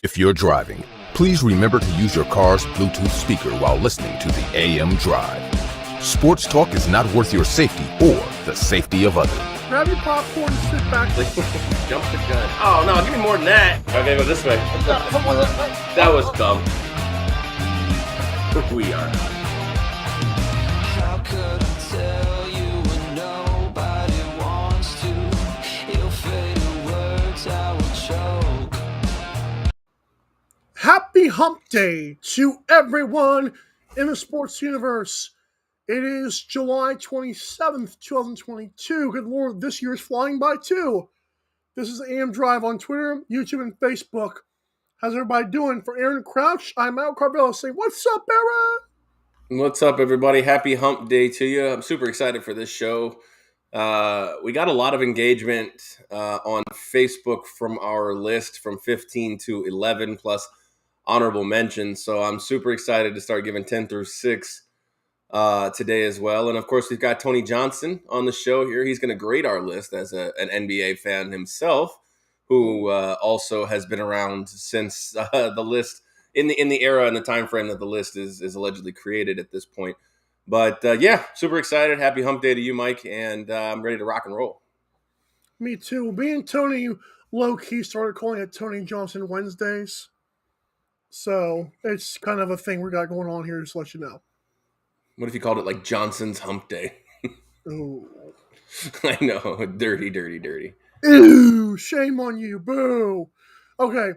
If you're driving, please remember to use your car's Bluetooth speaker while listening to the AM Drive. Sports talk is not worth your safety or the safety of others. Grab your popcorn and sit back. Jump the gun. Oh, no, give me more than that. Okay, go this way. That was dumb. We are. How could I tell you when nobody wants to? Your faded words I will choke. Happy Hump Day to everyone in the sports universe. It is July 27th, 2022. Good Lord, this year is flying by too. This is AM Drive on Twitter, YouTube, and Facebook. How's everybody doing? For Aaron Crouch, I'm Al Carvello saying, what's up, Aaron? What's up, everybody? Happy Hump Day to you. I'm super excited for this show. We got a lot of engagement on Facebook from our list from 15 to 11 plus honorable mentions. So I'm super excited to start giving 10 through 6 today as well. And of course, we've got Tony Johnson on the show here. He's going to grade our list as an NBA fan himself, who also has been around since the list in the era and the time frame that the list is allegedly created at this point. But yeah, super excited. Happy Hump Day to you, Mike, and I'm ready to rock and roll. Me too. Me and Tony low-key started calling it Tony Johnson Wednesdays. So it's kind of a thing we got going on here, just to let you know. What if you called it like Johnson's Hump Day? Ooh. I know. Dirty, dirty, dirty. Ew, shame on you. Boo. Okay.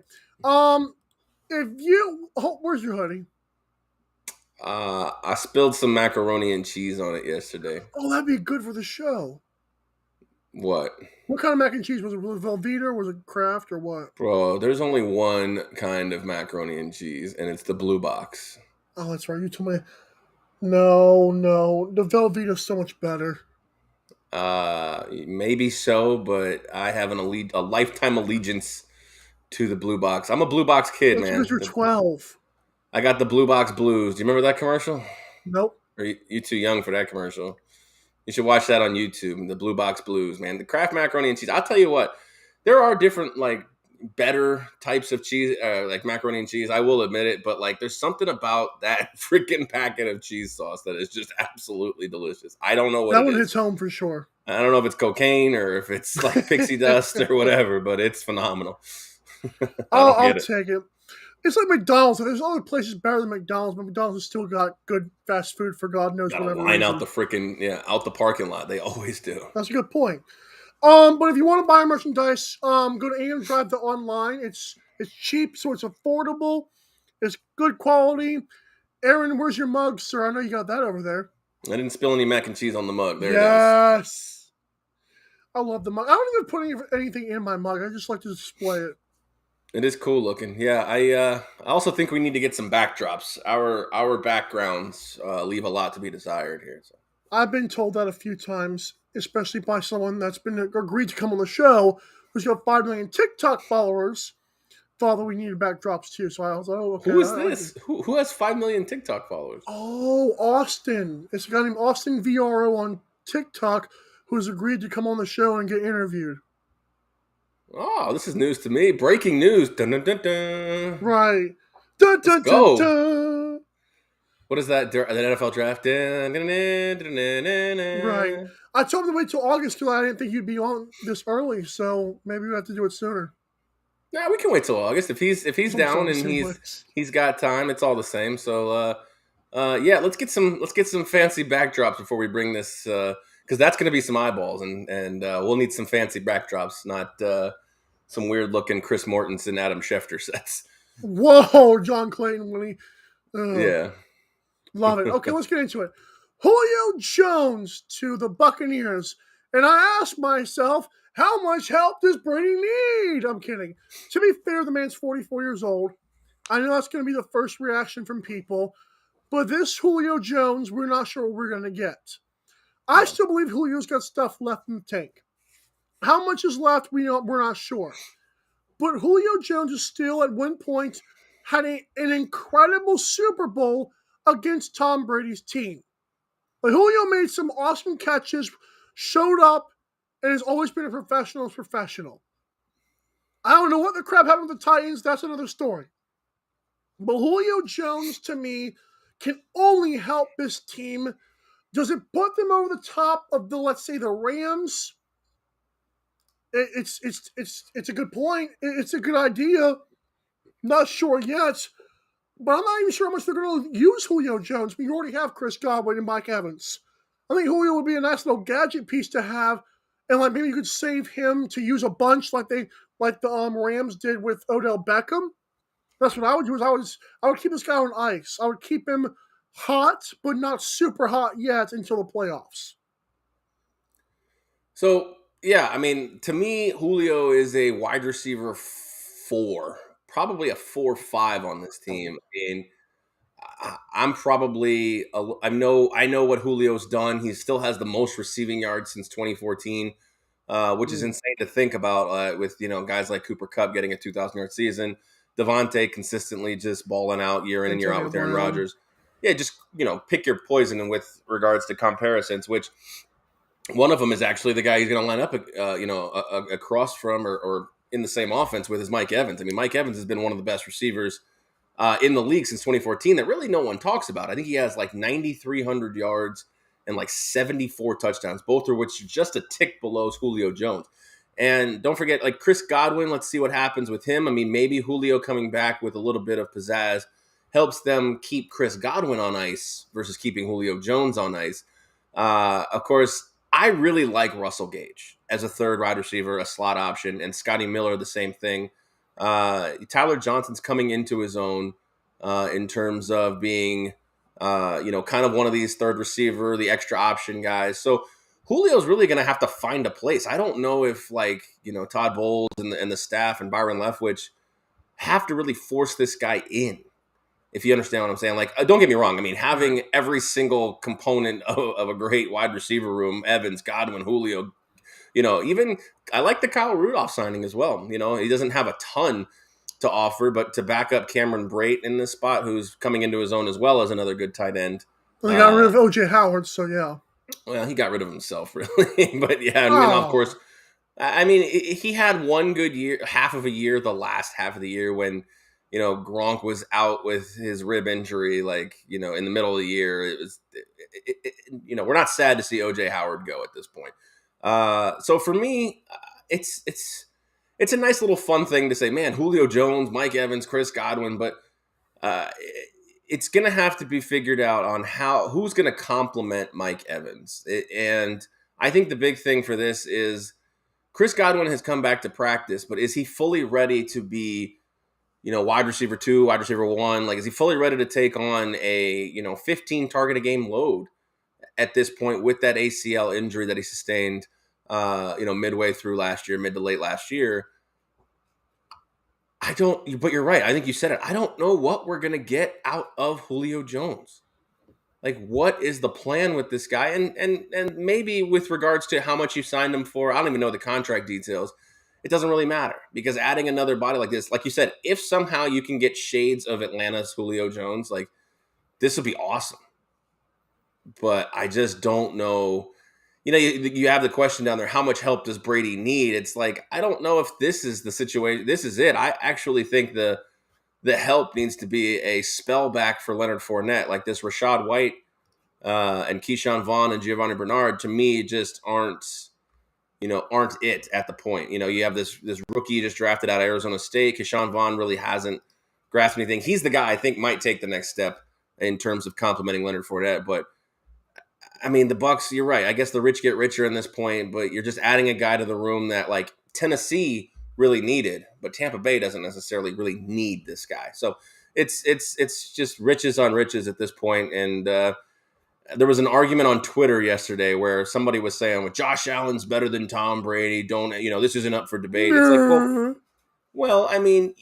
Where's your hoodie? I spilled some macaroni and cheese on it yesterday. Oh, that'd be good for the show. What? What kind of mac and cheese? Was it Velveeta or was it Kraft or what? Bro, there's only one kind of macaroni and cheese, and it's the blue box. Oh, that's right. You told me. No. The Velveeta's so much better. Maybe so, but I have a lifetime allegiance to the blue box. I'm a blue box kid, man. Because you're 12. I got the blue box blues. Do you remember that commercial? Nope. Or you too young for that commercial? You should watch that on YouTube. The blue box blues, man. The Kraft macaroni and cheese. I'll tell you what. There are different better types of cheese, like macaroni and cheese. I will admit it, but there's something about that freaking packet of cheese sauce that is just absolutely delicious. I don't know what that it one is. hits home for sure. I don't know if it's cocaine or if it's like pixie dust or whatever, but it's phenomenal. I'll take it. It's like McDonald's. There's other places better than McDonald's, but McDonald's has still got good fast food for God knows Gotta whatever line reason. out the freaking out the parking lot. They always do. That's a good point. But if you want to buy merchandise, go to AM Drive the online. It's cheap, so it's affordable. It's good quality. Aaron, where's your mug, sir? I know you got that over there. I didn't spill any mac and cheese on the mug. There it is. Yes. I love the mug. I don't even put anything in my mug. I just like to display it. It is cool looking. Yeah, I also think we need to get some backdrops. Our backgrounds leave a lot to be desired here. So. I've been told that a few times, especially by someone that's been agreed to come on the show, who's got 5 million TikTok followers. Thought that we needed backdrops too, so I was like, "Oh, okay." Who is this? Who has 5 million TikTok followers? Oh, Austin. It's a guy named Austin VRO on TikTok who's agreed to come on the show and get interviewed. Oh, this is news to me. Breaking news. Dun, dun, dun, dun. Right. Dun, dun, Let's go. dun, dun. What is that? The NFL draft? Dun, dun, dun, dun, dun, dun, dun. Right. I told him to wait till August because I didn't think you'd be on this early, so maybe we have to do it sooner. Yeah, we can wait till August if he's down and he's got time. It's all the same. So yeah, let's get some fancy backdrops before we bring this because that's going to be some eyeballs and we'll need some fancy backdrops, not some weird looking Chris Mortensen, Adam Schefter sets. Whoa, John Clayton, Willie. Yeah, love it. Okay, let's get into it. Julio Jones to the Buccaneers, and I asked myself, how much help does Brady need? I'm kidding. To be fair, the man's 44 years old. I know that's going to be the first reaction from people. But this Julio Jones, we're not sure what we're going to get. I still believe Julio's got stuff left in the tank. How much is left, we're not sure. But Julio Jones is still, at one point, had an incredible Super Bowl against Tom Brady's team. But Julio made some awesome catches, showed up, and has always been a professional's professional. I don't know what the crap happened with the Titans. That's another story. But Julio Jones, to me, can only help this team. Does it put them over the top of the, let's say, the Rams? It's a good point. It's a good idea. Not sure yet, but I'm not even sure how much they're going to use Julio Jones. We already have Chris Godwin and Mike Evans. I think Julio would be a nice little gadget piece to have, and like maybe you could save him to use a bunch like the Rams did with Odell Beckham. That's what I would do. I would keep this guy on ice. I would keep him hot, but not super hot yet until the playoffs. So, yeah, I mean, to me, Julio is a wide receiver 4, probably a 4-5 on this team. And I'm probably I know what Julio's done. He still has the most receiving yards since 2014, which is insane to think about. With guys like Cooper Kupp getting a 2,000-yard season, Devontae consistently just balling out year in and year out with Aaron Rodgers. Yeah, just pick your poison with regards to comparisons. Which one of them is actually the guy he's going to line up, across from or in the same offense with is Mike Evans. I mean, Mike Evans has been one of the best receivers in the league since 2014 that really no one talks about. I think he has like 9,300 yards and like 74 touchdowns, both of which are just a tick below Julio Jones. And don't forget, like Chris Godwin, let's see what happens with him. I mean, maybe Julio coming back with a little bit of pizzazz helps them keep Chris Godwin on ice versus keeping Julio Jones on ice. Of course, I really like Russell Gage as a third wide receiver, a slot option, and Scotty Miller, the same thing. Tyler Johnson's coming into his own in terms of being, kind of one of these third receiver, the extra option guys. So Julio's really going to have to find a place. I don't know if Todd Bowles and the staff and Byron Leftwich have to really force this guy in, if you understand what I'm saying. Like, don't get me wrong. I mean, having every single component of a great wide receiver room, Evans, Godwin, Julio, even I like the Kyle Rudolph signing as well. He doesn't have a ton to offer, but to back up Cameron Brate in this spot, who's coming into his own as well as another good tight end. Well, they got rid of O.J. Howard, so yeah. Well, he got rid of himself, really. But yeah, I mean, of course, he had one good year, half of a year, the last half of the year when, Gronk was out with his rib injury, in the middle of the year. It was, we're not sad to see O.J. Howard go at this point. So for me, it's a nice little fun thing to say, man, Julio Jones, Mike Evans, Chris Godwin, but it's going to have to be figured out on who's going to complement Mike Evans. And I think the big thing for this is Chris Godwin has come back to practice, but is he fully ready to be, wide receiver 2, wide receiver 1? Like, is he fully ready to take on a, 15 target a game load at this point with that ACL injury that he sustained, midway through last year, mid to late last year? But you're right. I think you said it. I don't know what we're going to get out of Julio Jones. Like, what is the plan with this guy? And maybe with regards to how much you signed him for, I don't even know the contract details. It doesn't really matter, because adding another body like this, like you said, if somehow you can get shades of Atlanta's Julio Jones, like, this would be awesome. But I just don't know. You have the question down there, how much help does Brady need? It's like, I don't know if this is the situation. This is it. I actually think the help needs to be a spell back for Leonard Fournette. Like, this Rashad White and Keyshawn Vaughn and Giovanni Bernard, to me, just aren't it at the point. You have this rookie just drafted out of Arizona State. Keyshawn Vaughn really hasn't grasped anything. He's the guy I think might take the next step in terms of complimenting Leonard Fournette. But I mean, the Bucs, you're right. I guess the rich get richer in this point, but you're just adding a guy to the room that, like, Tennessee really needed, but Tampa Bay doesn't necessarily really need this guy. So it's just riches on riches at this point. And there was an argument on Twitter yesterday where somebody was saying, well, Josh Allen's better than Tom Brady. This isn't up for debate. It's like, well, I mean,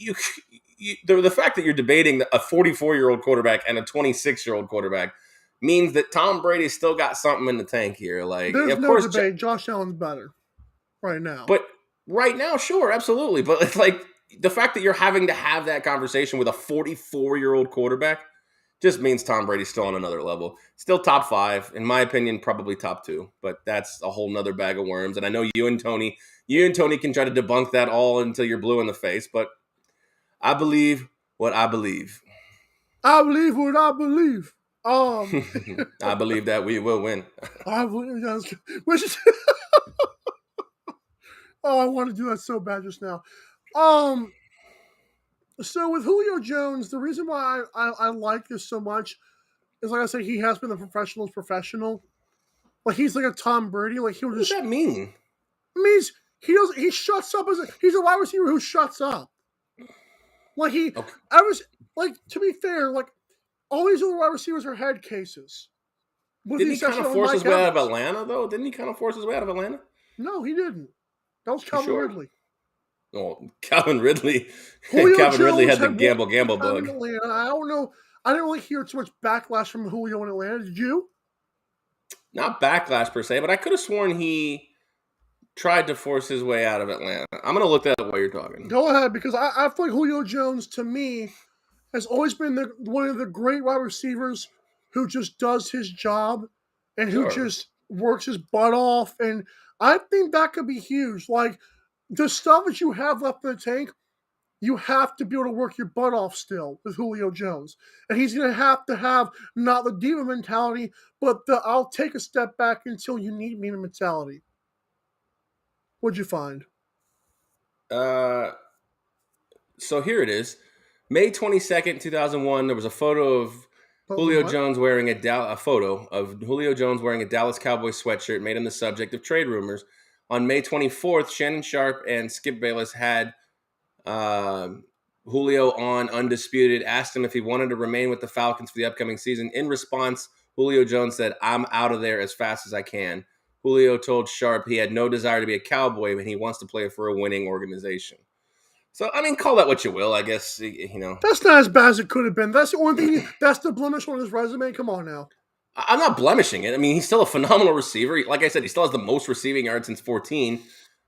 the fact that you're debating a 44-year-old quarterback and a 26-year-old quarterback means that Tom Brady's still got something in the tank here. Like, there's of no course, debate. Josh Allen's better right now. But right now, sure, absolutely. But it's like the fact that you're having to have that conversation with a 44-year-old quarterback just means Tom Brady's still on another level. Still top 5, in my opinion, probably top 2, but that's a whole nother bag of worms. And I know you and Tony can try to debunk that all until you're blue in the face, but I believe what I believe. I believe what I believe. I believe that we will win. I believe oh, I want to do that so bad just now. So with Julio Jones, the reason why I like this so much is, like I said, he has been the professional's professional. Like, he's like a Tom Brady. Like, he'll What does just... that mean? It means he shuts up he's a wide receiver who shuts up. Like, to be fair, like, all these other wide receivers are head cases. Didn't he kind of force his way out of Atlanta, though? Didn't he kind of force his way out of Atlanta? No, he didn't. That was Calvin Ridley. Oh, Calvin Ridley. Calvin Ridley had the gamble bug. I don't know. I didn't really hear too much backlash from Julio in Atlanta. Did you? Not backlash per se, but I could have sworn he tried to force his way out of Atlanta. I'm going to look that up while you're talking. Go ahead, because I feel like Julio Jones, to me, has always been one of the great wide receivers who just does his job and who just works his butt off. And I think that could be huge. Like, the stuff that you have left in the tank, you have to be able to work your butt off still with Julio Jones. And he's going to have not the diva mentality, but the I'll take a step back until you need me mentality. What'd you find? So here it is. May 22nd, 2001, there was a photo of Julio Jones wearing a Dallas Cowboys sweatshirt made him the subject of trade rumors. On May 24th, Shannon Sharpe and Skip Bayless had Julio on Undisputed, asked him if he wanted to remain with the Falcons for the upcoming season. In response, Julio Jones said, "I'm out of there as fast as I can." Julio told Sharpe he had no desire to be a Cowboy, but he wants to play for a winning organization. So, I mean, call that what you will, I guess, you know. That's not as bad as it could have been. That's the only thing, that's the blemish on his resume. Come on now. I'm not blemishing it. I mean, he's still a phenomenal receiver. Like I said, he still has the most receiving yards since 14.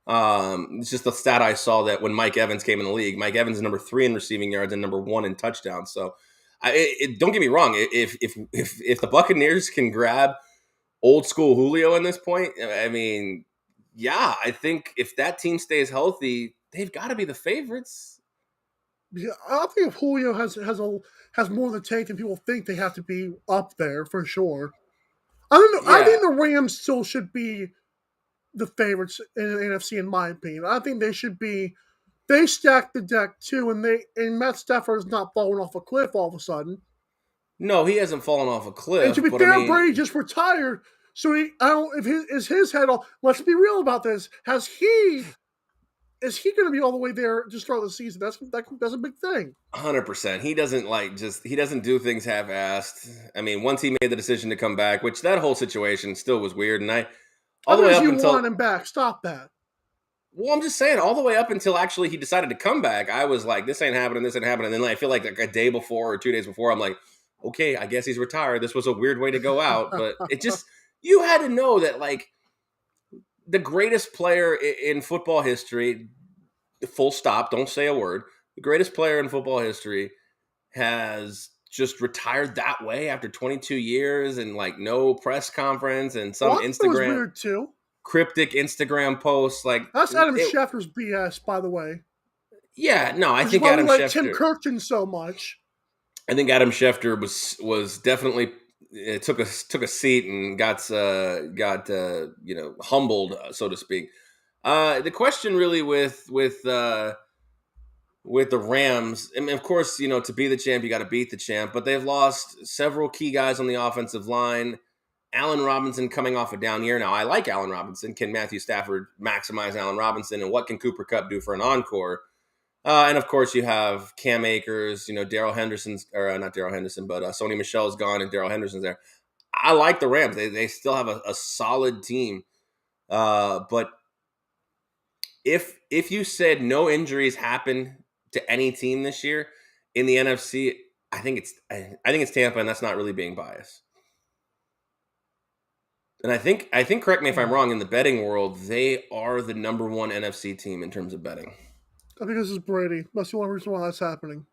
It's just a stat I saw that when Mike Evans came in the league, Mike Evans is number 3 in receiving yards and number 1 in touchdowns. So, don't get me wrong. If the Buccaneers can grab old school Julio in this point, I mean, yeah, I think if that team stays healthy, they've got to be the favorites. Yeah, I think if Julio has more of the tank than people think, they have to be up there for sure. I think the Rams still should be the favorites in the NFC, in my opinion. I think they should be. They stacked the deck too, and Matt Stafford is not falling off a cliff all of a sudden. No, he hasn't fallen off a cliff. And to be fair, Brady just retired, so his head off. Let's be real about this. Is he going to be all the way there to start the season? That's a big thing. 100%. He doesn't do things half-assed. I mean, once he made the decision to come back, which that whole situation still was weird, and all the way up until want him back. Stop that. Well, I'm just saying, all the way up until actually he decided to come back, I was like, this ain't happening. And then I feel like a day before or 2 days before, I'm like, okay, I guess he's retired. This was a weird way to go out, but it just you had to know that like. The greatest player in football history, full stop, don't say a word. The greatest player in football history has just retired that way after 22 years and like no press conference and some Instagram was weird too. Cryptic Instagram posts. Like that's Adam Schefter's BS, by the way. Yeah, no, I think Adam Schefter. Tim Kirkton so much. I think Adam Schefter was definitely. It took a seat and got humbled, so to speak. The question really with the Rams, I mean, of course, to be the champ, you got to beat the champ, but they've lost several key guys on the offensive line. Allen Robinson coming off a down year. Now, I like Allen Robinson. Can Matthew Stafford maximize Allen Robinson, and what can Cooper Kupp do for an encore? And of course, you have Cam Akers, Darrell Henderson's, or not Darrell Henderson, but Sony Michel's gone and Darrell Henderson's there. I like the Rams. They still have a solid team. But if you said no injuries happen to any team this year in the NFC, I think it's Tampa, and that's not really being biased. And I think correct me if I'm wrong, in the betting world, they are the number 1 NFC team in terms of betting. I think this is Brady. That's the only reason why that's happening.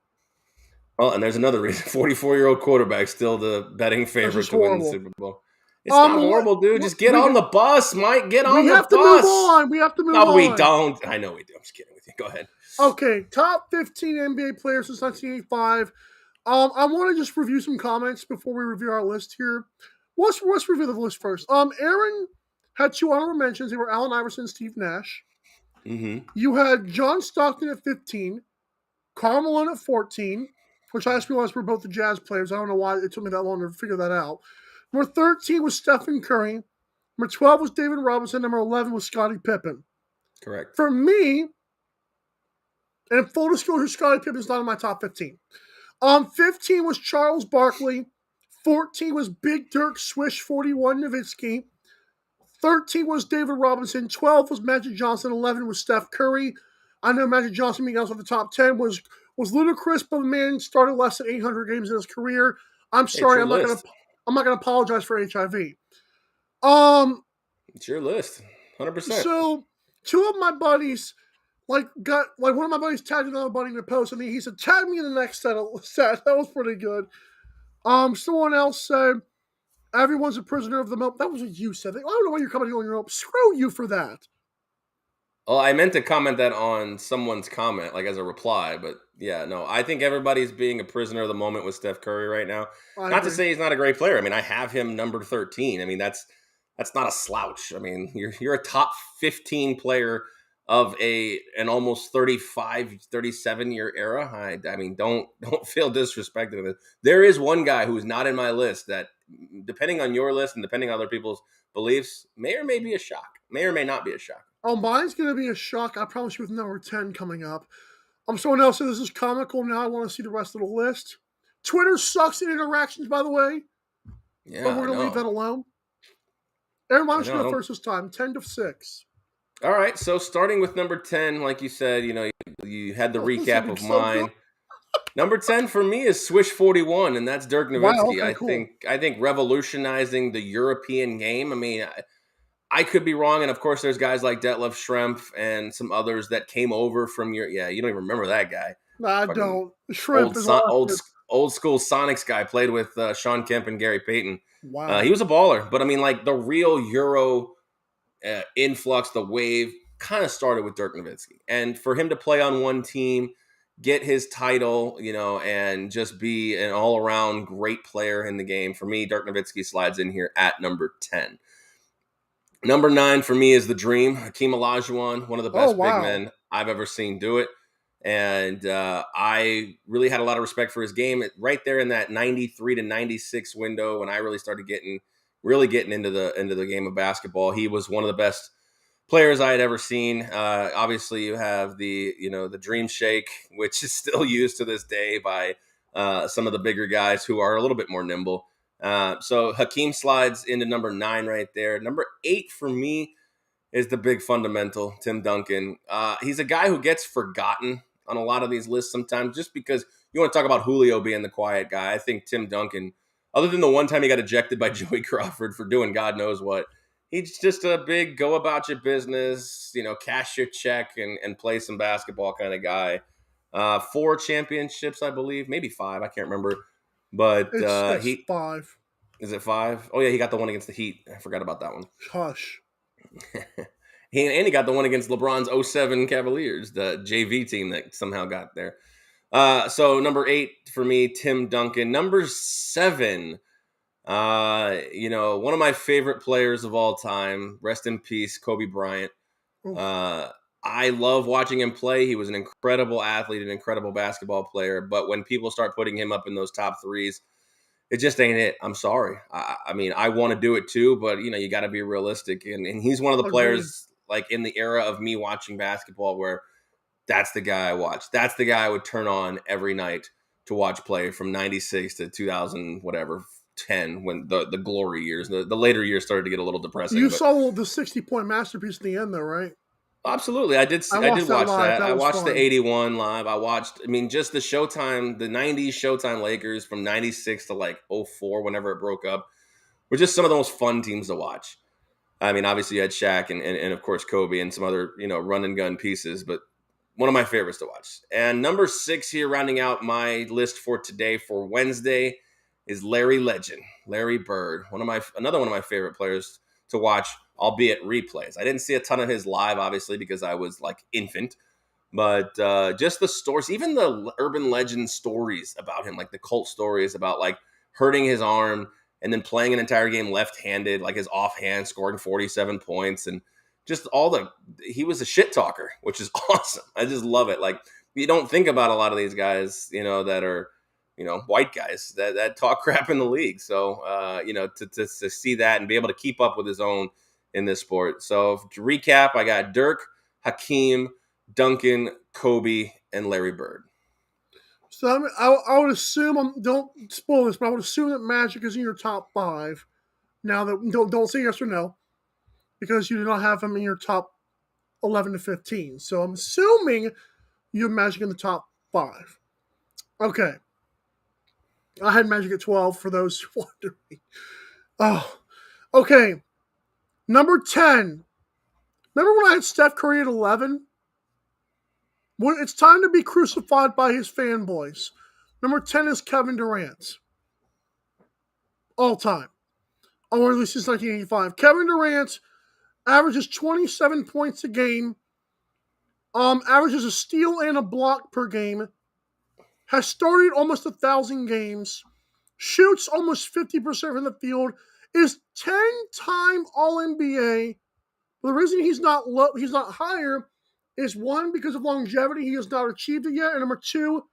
Oh, and there's another reason. 44-year-old quarterback still the betting favorite just to win the horrible. Super Bowl. It's not horrible, dude. Just get on the bus, Mike. Get on We the have to move bus. on. We have to move No, on. we don't. I know we do. I'm just kidding with you. Go ahead. Okay, top 15 NBA players since 1985. I want to just review some comments before we review our list here. Let's review the list first. Aaron had 2 honorable mentions. They were Allen Iverson and Steve Nash. Mm-hmm. You had John Stockton at 15, Karl Malone at 14, which I just realized were both the Jazz players. I don't know why it took me that long to figure that out. Number 13 was Stephen Curry. Number 12 was David Robinson. Number 11 was Scottie Pippen. Correct. For me, and full disclosure, Scottie Pippen's not in my top 15. 15 was Charles Barkley. 14 was Big Dirk Swish 41 Nowitzki. 13 was David Robinson. 12 was Magic Johnson. 11 was Steph Curry. I know Magic Johnson being outside the top 10 was ludicrous, but the man started less than 800 games in his career. I'm sorry, I'm not gonna apologize for HIV. It's your list, 100%. So 2 of my buddies one of my buddies tagged another buddy in the post, and he said, "Tag me in the next set." That was pretty good. Someone else said, "Everyone's a prisoner of the moment." That was what you said. I don't know why you're coming on your own. Screw you for that. Oh, I meant to comment that on someone's comment, like as a reply, but yeah, no, I think everybody's being a prisoner of the moment with Steph Curry right now. Not to say he's not a great player. I mean, I have him numbered 13. I mean, that's not a slouch. I mean, you're a top 15 player of an almost 35, 37 year era. I mean, don't feel disrespected. There is one guy who's not in my list that, depending on your list and depending on other people's beliefs, may or may be a shock. May or may not be a shock. Oh, mine's going to be a shock. I promise you with number 10 coming up. Someone else said this is comical. Now I want to see the rest of the list. Twitter sucks in interactions, by the way. Yeah, but we're going to leave that alone. Aaron, why don't you go first this time? 10 to 6. All right, so starting with number 10, like you said, you had the recap of mine. Number 10 for me is Swish 41, and that's Dirk Nowitzki. Wow, okay, cool. I think revolutionizing the European game. I mean, I could be wrong, and of course, there's guys like Detlef Schrempf and some others that came over from you don't even remember that guy. No, I don't. Schrempf is old school Sonics guy, played with Sean Kemp and Gary Payton. Wow, he was a baller, but I mean, like the real Euro influx, the wave, kind of started with Dirk Nowitzki, and for him to play on one team, get his title, and just be an all-around great player in the game. For me, Dirk Nowitzki slides in here at number 10. Number 9 for me is the Dream, Hakeem Olajuwon, one of the best big men I've ever seen do it. And I really had a lot of respect for his game right there in that 93 to 96 window when I really started getting into the game of basketball. He was one of the best players I had ever seen. Obviously, you have the Dream Shake, which is still used to this day by some of the bigger guys who are a little bit more nimble. So Hakeem slides into number 9 right there. Number 8 for me is the big fundamental, Tim Duncan. He's a guy who gets forgotten on a lot of these lists sometimes just because you want to talk about Julio being the quiet guy. I think Tim Duncan, other than the one time he got ejected by Joey Crawford for doing God knows what, he's just a big go about your business, cash your check and play some basketball kind of guy. 4 championships, I believe, maybe 5. I can't remember. But it's 5. Is it 5? Oh, yeah, he got the one against the Heat. I forgot about that one. Hush. He got the one against LeBron's 07 Cavaliers, the JV team that somehow got there. So number 8 for me, Tim Duncan. Number 7, one of my favorite players of all time, rest in peace, Kobe Bryant. I love watching him play. He was an incredible athlete, an incredible basketball player. But when people start putting him up in those top 3s, it just ain't it. I'm sorry. I mean, I want to do it too, but you got to be realistic. And he's one of the players like in the era of me watching basketball where that's the guy I watched. That's the guy I would turn on every night to watch play from 96 to 2000, whatever, 10, when the glory years, the later years started to get a little depressing. You saw the 60-point masterpiece in the end though, right? Absolutely. I did watch that. I watched fun. The 81 live. Just the Showtime, the 90s Showtime Lakers from 96 to like 04, whenever it broke up, were just some of the most fun teams to watch. I mean, obviously you had Shaq and of course Kobe and some other, run and gun pieces, but one of my favorites to watch. And number 6 here, rounding out my list for today for Wednesday, is Larry Bird. Another one of my favorite players to watch, albeit replays. I didn't see a ton of his live, obviously, because I was like infant. But just the stories, even the urban legend stories about him, like the cult stories about like hurting his arm and then playing an entire game left-handed, like his offhand, scoring 47 points, and just he was a shit talker, which is awesome. I just love it. Like, you don't think about a lot of these guys, that are, white guys that talk crap in the league. So, to see that and be able to keep up with his own in this sport. So to recap, I got Dirk, Hakeem, Duncan, Kobe, and Larry Bird. So I would assume, don't spoil this, but I would assume that Magic is in your top 5. Now that don't say yes or no, because you do not have him in your top 11 to 15. So I'm assuming you have Magic in the top 5. Okay. I had Magic at 12 for those wondering. Oh, okay. Number 10. Remember when I had Steph Curry at 11? When it's time to be crucified by his fanboys. Number 10 is Kevin Durant. All time. Or at least since 1985. Kevin Durant averages 27 points a game. Averages a steal and a block per game. Has started almost 1,000 games. Shoots almost 50% from the field. Is 10-time All-NBA. The reason he's not higher is 1, because of longevity, he has not achieved it yet, and number 2,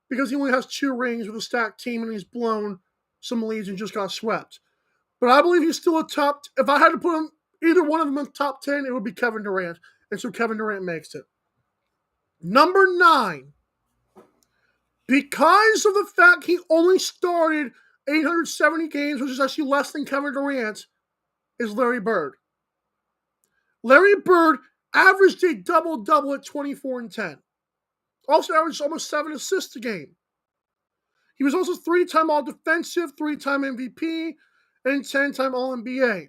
because he only has 2 rings with a stacked team and he's blown some leads and just got swept. But I believe he's still if I had to put him, either one of them in the top 10, it would be Kevin Durant. And so Kevin Durant makes it. Number 9, because of the fact he only started 870 games, which is actually less than Kevin Durant, is Larry Bird. Larry Bird averaged a double-double at 24 and 10. Also averaged almost 7 assists a game. He was also 3-time All-Defensive, 3-time MVP, and 10-time All-NBA.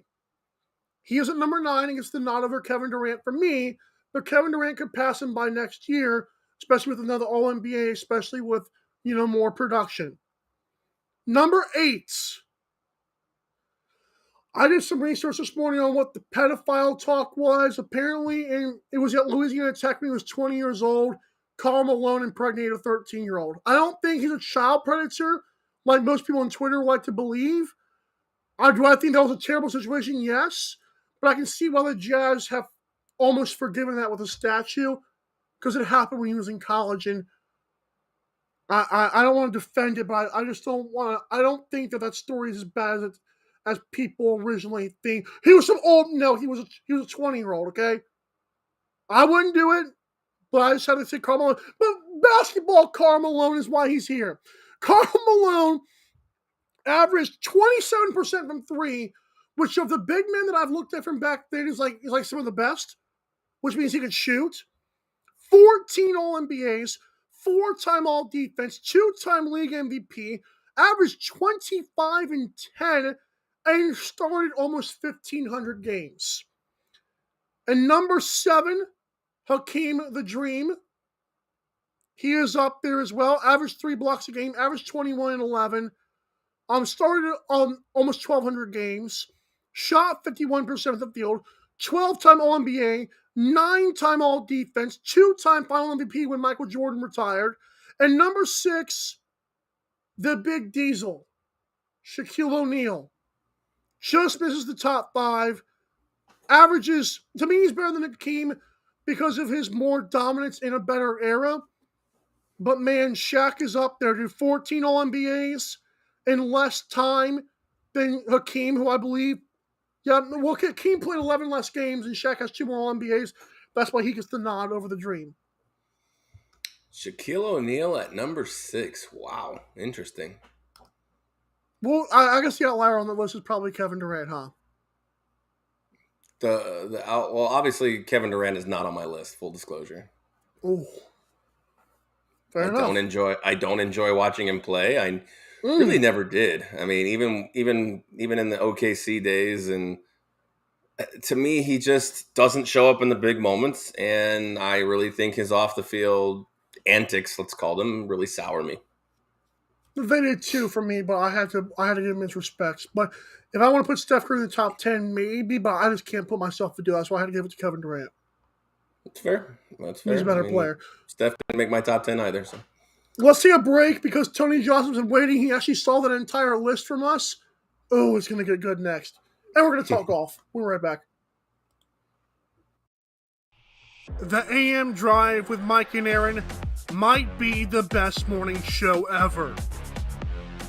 He is at number 9 and gets the nod over Kevin Durant for me, but Kevin Durant could pass him by next year, especially with another All-NBA, especially with, more production. Number 8. I did some research this morning on what the pedophile talk was. Apparently, and it was at Louisiana Tech when he was 20 years old. Karl Malone impregnated a 13-year-old. I don't think he's a child predator, like most people on Twitter like to believe. Do I think that was a terrible situation? Yes. But I can see why the Jazz have almost forgiven that with a statue, because it happened when he was in college. And I don't want to defend it, but I just don't want to. I don't think that story is as bad as people originally think. He was he was a 20-year-old, okay? I wouldn't do it, but I just had to say Karl Malone. But basketball Karl Malone is why he's here. Karl Malone averaged 27% from 3, which of the big men that I've looked at from back then is like some of the best, which means he could shoot. 14 All-NBAs, 4-time All-Defense, 2-time League MVP, averaged 25 and 10, and started almost 1,500 games. And number 7, Hakeem the Dream. He is up there as well. Averaged 3 blocks a game, averaged 21 and 11. Started almost 1,200 games. Shot 51% of the field. 12-time All-NBA. 9-time All-Defense. 2-time Final MVP when Michael Jordan retired. And number 6, the Big Diesel, Shaquille O'Neal. Just misses the top 5. Averages, to me, he's better than Hakeem because of his more dominance in a better era. But man, Shaq is up there, dude. 14 All-NBAs in less time than Hakeem, who I believe, Hakeem played 11 less games and Shaq has 2 more All-NBAs. That's why he gets the nod over the Dream. Shaquille O'Neal at number 6. Wow. Interesting. Well, I guess the outlier on the list is probably Kevin Durant, huh? Well, obviously Kevin Durant is not on my list. Full disclosure. Oh, fair enough. I don't enjoy watching him play. I really never did. I mean, even in the OKC days, and To me, he just doesn't show up in the big moments, and I really think his off the field antics, let's call them, really sour me. They did too for me, but I had to give him his respects. But if I want to put Steph Curry in the top 10, maybe, but I just can't put myself to do that. That's why I had to give it to Kevin Durant. That's fair. That's fair. He's a better player. Steph didn't make my top 10 either. So let's take a break because Tony Johnson's been waiting. He actually saw that entire list from us. Oh, it's going to get good next. And we're going to talk golf. We're right back. The AM Drive with Mike and Aaron might be the best morning show ever.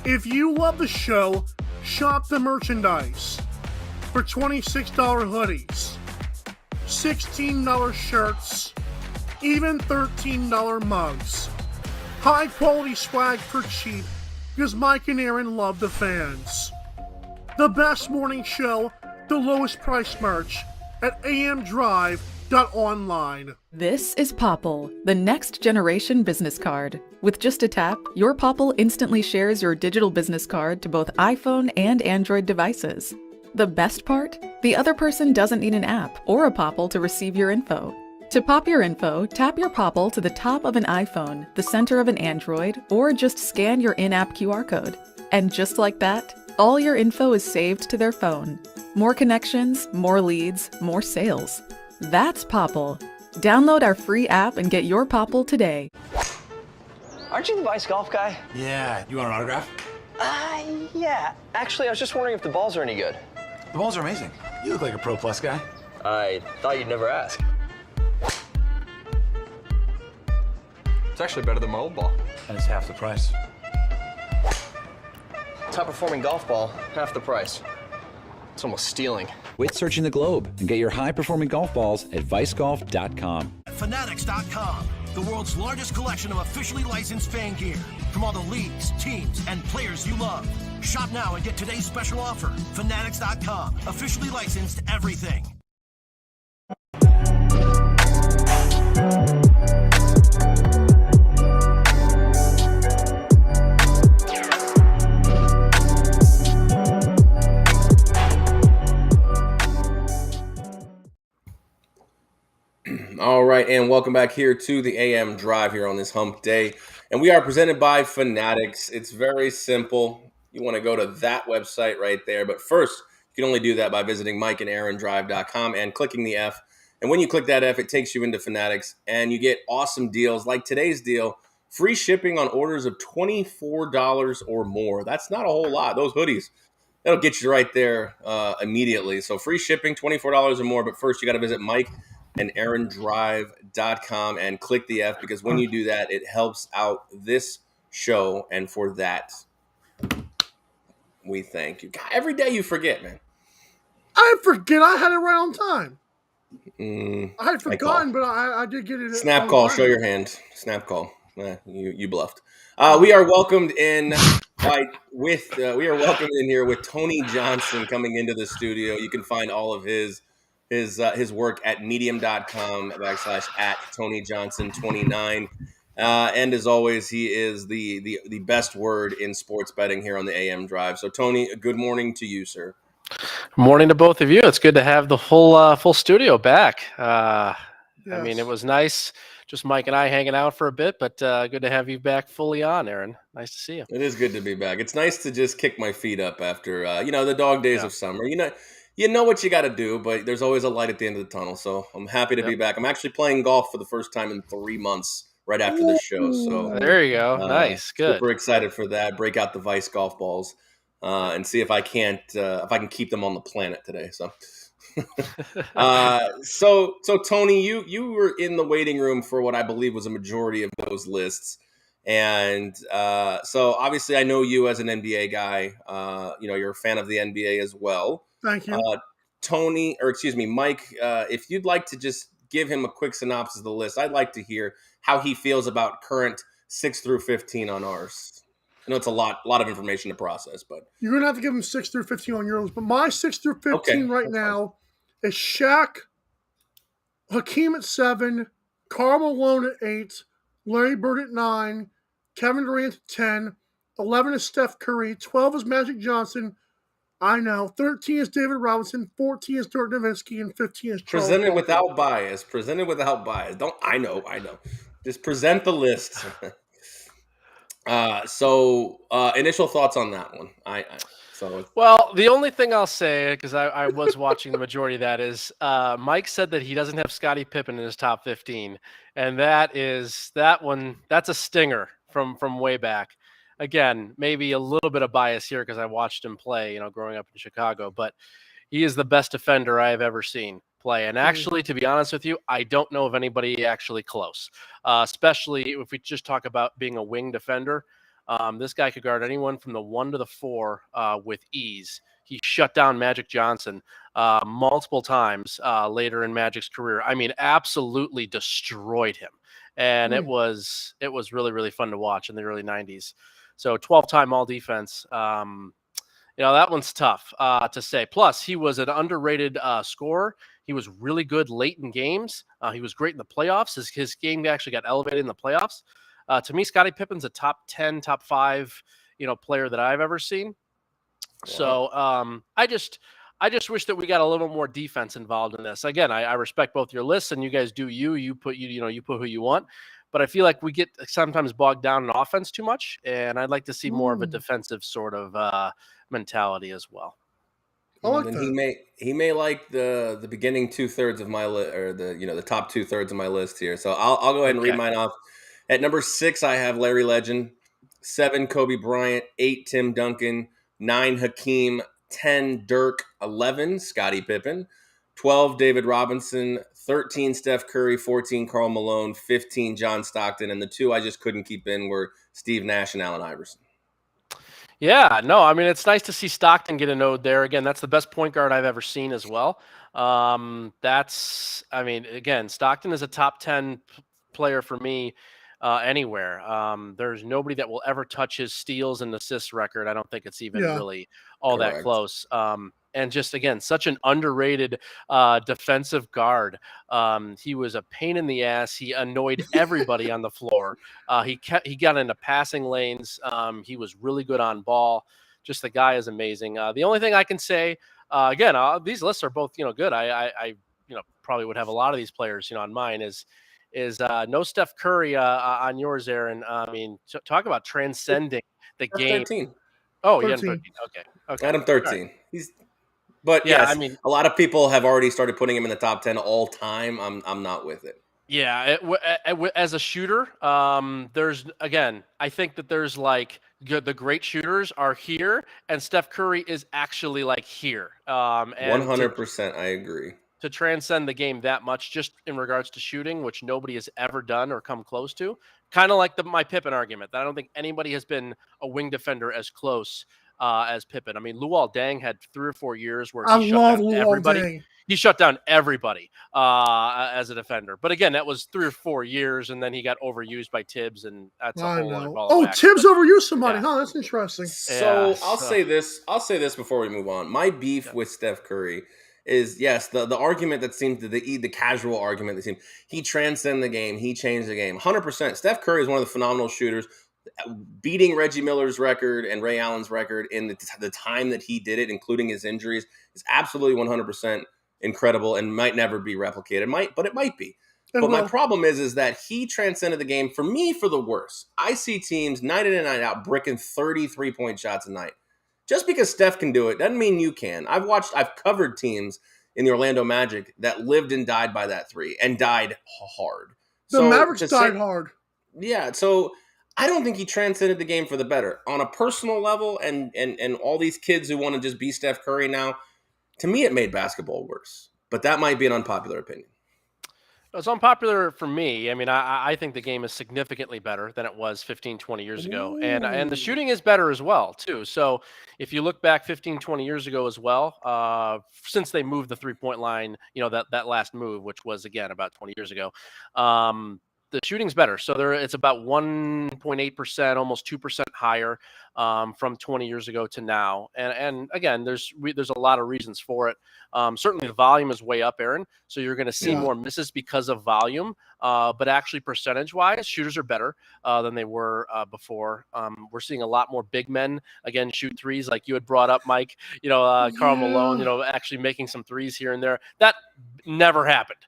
If you love the show, shop the merchandise for $26 hoodies, $16 shirts, even $13 mugs. High quality swag for cheap because Mike and Aaron love the fans. The best morning show, the lowest price merch at amdrive.online. This is Popple, the next generation business card. With just a tap, your Popple instantly shares your digital business card to both iPhone and Android devices. The best part? The other person doesn't need an app or a Popple to receive your info. To pop your info, tap your Popple to the top of an iPhone, the center of an Android, or just scan your in-app QR code. And just like that, all your info is saved to their phone. More connections, more leads, more sales. That's Popple. Download our free app and get your Popple today. Aren't you the Vice Golf guy? Yeah, you want an autograph? Yeah. Actually, I was just wondering if the balls are any good. The balls are amazing. You look like a Pro Plus guy. I thought you'd never ask. It's actually better than my old ball. And it's half the price. Top performing golf ball, half the price. It's almost stealing. Quit searching the globe and get your high-performing golf balls at vicegolf.com. Fanatics.com, the world's largest collection of officially licensed fan gear from all the leagues, teams, and players you love. Shop now and get today's special offer. Fanatics.com, officially licensed everything. all right, and welcome back here to the AM Drive here on this hump day. And we are presented by Fanatics. It's very simple. You want to go to that website right there. But first, you can only do that by visiting mikeandaarondrive.com and clicking the F. And when you click that F, it takes you into Fanatics, and you get awesome deals like today's deal, free shipping on orders of $24 or more. That's not a whole lot. Those hoodies, that'll get you right there immediately. So free shipping, $24 or more. But first, you got to visit mikeandaarondrive.com and click the F, because when you do that, it helps out this show. And for that, we thank you. God, every day you forget, man. I forget I had it right on time. I had forgotten, but I did get it. Snap call. Show your hand. Snap call. You bluffed. We are welcomed in we are welcomed in here with Tony Johnson coming into the studio. You can find all of his work at medium.com /@TonyJohnson29. And as always, he is the best word in sports betting here on the AM Drive. So Tony, good morning to you, sir. Morning to both of you. It's good to have the full studio back. Yes. I mean, it was nice, just Mike and I hanging out for a bit, but good to have you back fully on, Aaron. Nice to see you. It is good to be back. It's nice to just kick my feet up after the dog days of summer. You know what you got to do, but there's always a light at the end of the tunnel. So I'm happy to be back. I'm actually playing golf for the first time in 3 months right after this show. So there you go. Nice, good. Super excited for that. Break out the Vice golf balls. And see if I can keep them on the planet today. So, so Tony, you were in the waiting room for what I believe was a majority of those lists, and so obviously I know you as an NBA guy. You're a fan of the NBA as well. Thank you, Mike. If you'd like to just give him a quick synopsis of the list, I'd like to hear how he feels about current 6 through 15 on ours. I know it's a lot of information to process, but you're gonna have to give him 6 through 15 on your list. But my 6 through 15 right now is Shaq, Hakeem at 7, Karl Malone at 8, Larry Bird at 9, Kevin Durant at 10, 11 is Steph Curry, 12 is Magic Johnson, I know. 13 is David Robinson, 14 is Dirk Nowitzki, and 15 is Charles Presented Barkley. without bias. Presented without bias. Don't I know. Just present the list. Initial thoughts on that one. Well, the only thing I'll say, because I was watching the majority of that, is Mike said that he doesn't have Scottie Pippen in his top 15, and that's a stinger from way back. Again, maybe a little bit of bias here because I watched him play, growing up in Chicago, but he is the best defender I have ever seen play. And actually, to be honest with you, I don't know of anybody actually close, especially if we just talk about being a wing defender. This guy could guard anyone from the 1 to the 4 with ease. He shut down Magic Johnson multiple times later in Magic's career. I mean, absolutely destroyed him. And it was really, really fun to watch in the early 90s. So 12-time all-defense. That one's tough to say. Plus, he was an underrated scorer. He was really good late in games. He was great in the playoffs. His game actually got elevated in the playoffs. To me, Scottie Pippen's a top 10, top 5, player that I've ever seen. Wow. So I just wish that we got a little more defense involved in this. Again, I respect both your lists, and you guys do you put who you want. But I feel like we get sometimes bogged down in offense too much, and I'd like to see more of a defensive sort of mentality as well. I like that. He may like the beginning 2/3 of my list, or the top 2/3 of my list here. So I'll go ahead and read mine off. At number 6, I have Larry Legend. 7, Kobe Bryant. 8, Tim Duncan. 9, Hakeem. 10, Dirk. 11, Scottie Pippen. 12, David Robinson. 13, Steph Curry. 14, Karl Malone. 15, John Stockton. And the 2 I just couldn't keep in were Steve Nash and Allen Iverson. Yeah, no, I mean, it's nice to see Stockton get a node there. Again, that's the best point guard I've ever seen as well. Stockton is a top 10 player for me anywhere. There's nobody that will ever touch his steals and assists record. I don't think it's even really all that close. And just, again, such an underrated defensive guard. He was a pain in the ass. He annoyed everybody on the floor. He got into passing lanes. He was really good on ball. Just the guy is amazing. The only thing I can say, again, these lists are both, good. I probably would have a lot of these players, on mine is no Steph Curry on yours, Aaron. I mean, talk about transcending the game. 13. Oh, yeah, 13. Okay. Adam 13. Right. But yes, I mean, a lot of people have already started putting him in the top 10 all time. I'm not with it. Yeah, as a shooter, I think that there's the great shooters are here, and Steph Curry is actually here. 100%, I agree. To transcend the game that much, just in regards to shooting, which nobody has ever done or come close to, kind of like my Pippen argument. That I don't think anybody has been a wing defender as close as Pippen. I mean, Luol Deng had 3 or 4 years where he shut down everybody. He shut down everybody as a defender. But again, that was 3 or 4 years, and then he got overused by Tibbs, and that's a whole lot of ball. Oh, Tibbs overused somebody. Huh? That's interesting. So I'll say this before we move on. My beef with Steph Curry is, yes, the argument that seems the casual argument that seems he transcended the game, he changed the game. 100%. Steph Curry is one of the phenomenal shooters, beating Reggie Miller's record and Ray Allen's record in the time that he did it, including his injuries, is absolutely 100% incredible and might never be replicated. But it might be. But my problem is that he transcended the game, for me, for the worse. I see teams night in and night out bricking 33-point shots a night. Just because Steph can do it doesn't mean you can. I've covered teams in the Orlando Magic that lived and died by that 3 and died hard. The Mavericks died hard. Yeah, so I don't think he transcended the game for the better. On a personal level, and all these kids who want to just be Steph Curry now, to me it made basketball worse. But that might be an unpopular opinion. It's unpopular for me. I mean, I think the game is significantly better than it was 15, 20 years ago. And the shooting is better as well, too. So if you look back 15, 20 years ago as well, since they moved the 3-point line, that last move, which was, again, about 20 years ago, the shooting's better. So it's about 1.8%, almost 2% higher. from 20 years ago to now. And again, there's a lot of reasons for it. Certainly the volume is way up, Aaron. So you're going to see more misses because of volume. But actually percentage-wise, shooters are better than they were before. We're seeing a lot more big men, again, shoot threes like you had brought up, Mike. Karl Malone, actually making some threes here and there. That never happened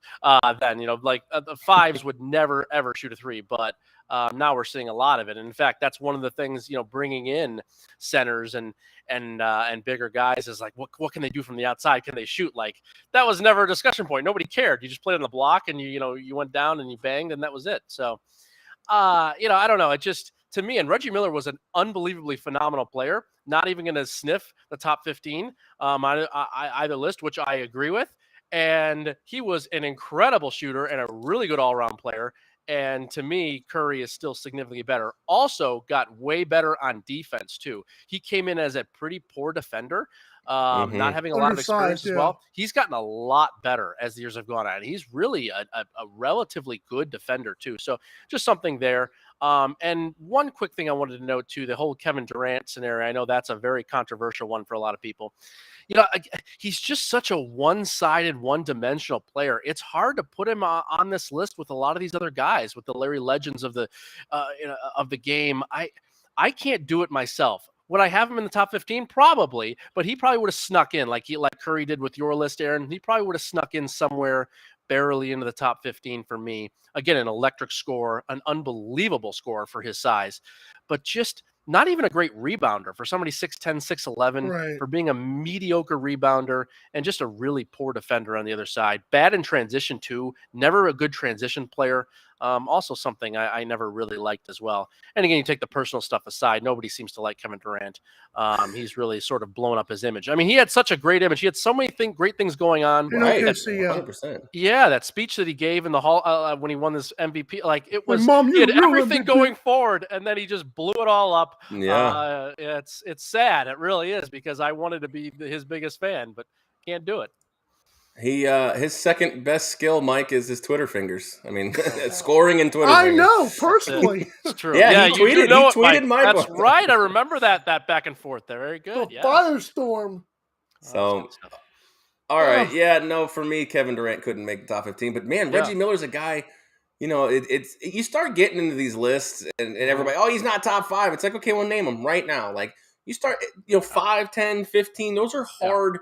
then. The fives would never, ever shoot a three. But now we're seeing a lot of it. And in fact, that's one of the things, bringing in centers and bigger guys is like, what can they do from the outside? Can they shoot? Like, that was never a discussion point. Nobody cared. You just played on the block and you went down and you banged and that was it. So, I don't know. It just, to me, and Reggie Miller was an unbelievably phenomenal player, not even going to sniff the top 15 on either list, which I agree with. And he was an incredible shooter and a really good all-around player. And to me, Curry is still significantly better. Also got way better on defense, too. He came in as a pretty poor defender, not having a lot of experience as well. He's gotten a lot better as the years have gone on. He's really a relatively good defender, too. So just something there. And one quick thing I wanted to note, too, the whole Kevin Durant scenario. I know that's a very controversial one for a lot of people. He's just such a one-sided, one-dimensional player. It's hard to put him on this list with a lot of these other guys, with the Larry Legends of the game. I can't do it myself. Would I have him in the top 15? Probably, but he probably would have snuck in like Curry did with your list, Aaron. He probably would have snuck in somewhere barely into the top 15 for me. Again, an electric score, an unbelievable score for his size, but just not even a great rebounder for somebody 6'10", 6'11", for being a mediocre rebounder and just a really poor defender on the other side. Bad in transition too. Never a good transition player. Also something I never really liked as well. And again, you take the personal stuff aside, nobody seems to like Kevin Durant. He's really sort of blown up his image. I mean, he had such a great image. He had so many great things going on. Right, 100%. Yeah, that speech that he gave in the hall when he won this MVP, like it was, Mom, he had everything going forward, and then he just blew it all up. Yeah, it's sad. It really is, because I wanted to be his biggest fan, but can't do it. He his second best skill, Mike, is his Twitter fingers. I mean, scoring in Twitter. I know personally. It's true. Yeah, he you tweeted. know He tweeted my That's book. right. I remember that back and forth there. Very good. The firestorm. So, all right. Yeah, no, for me, Kevin Durant couldn't make the top 15. But man, Reggie Miller's a guy. It's you start getting into these lists and everybody, he's not top 5. It's like, okay, well, name him right now. Like you start, 5, 10, 15. Those are hard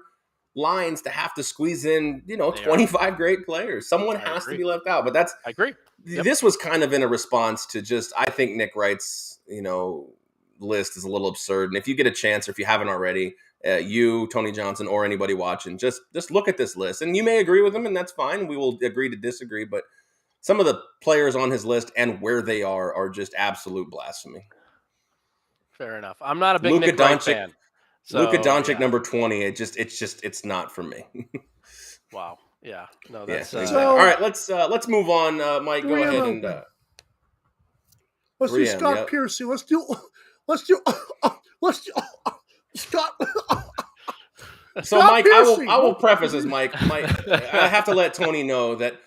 lines to have to squeeze in, 25 great players. Someone has to be left out. But I agree. This was kind of in a response to just, I think Nick Wright's, list is a little absurd. And if you get a chance, or if you haven't already, you, Tony Johnson, or anybody watching, just look at this list. And you may agree with him, and that's fine. We will agree to disagree. But some of the players on his list and where they are just absolute blasphemy. Fair enough. I'm not a big Nick Wright fan. So, Luka Doncic, number 20. It's not for me. Wow. Yeah. No, that's all right. Let's move on. Mike, go ahead and let's do Scott Piercy. Let's do Scott. So, Mike, I will preface this, Mike. I have to let Tony know that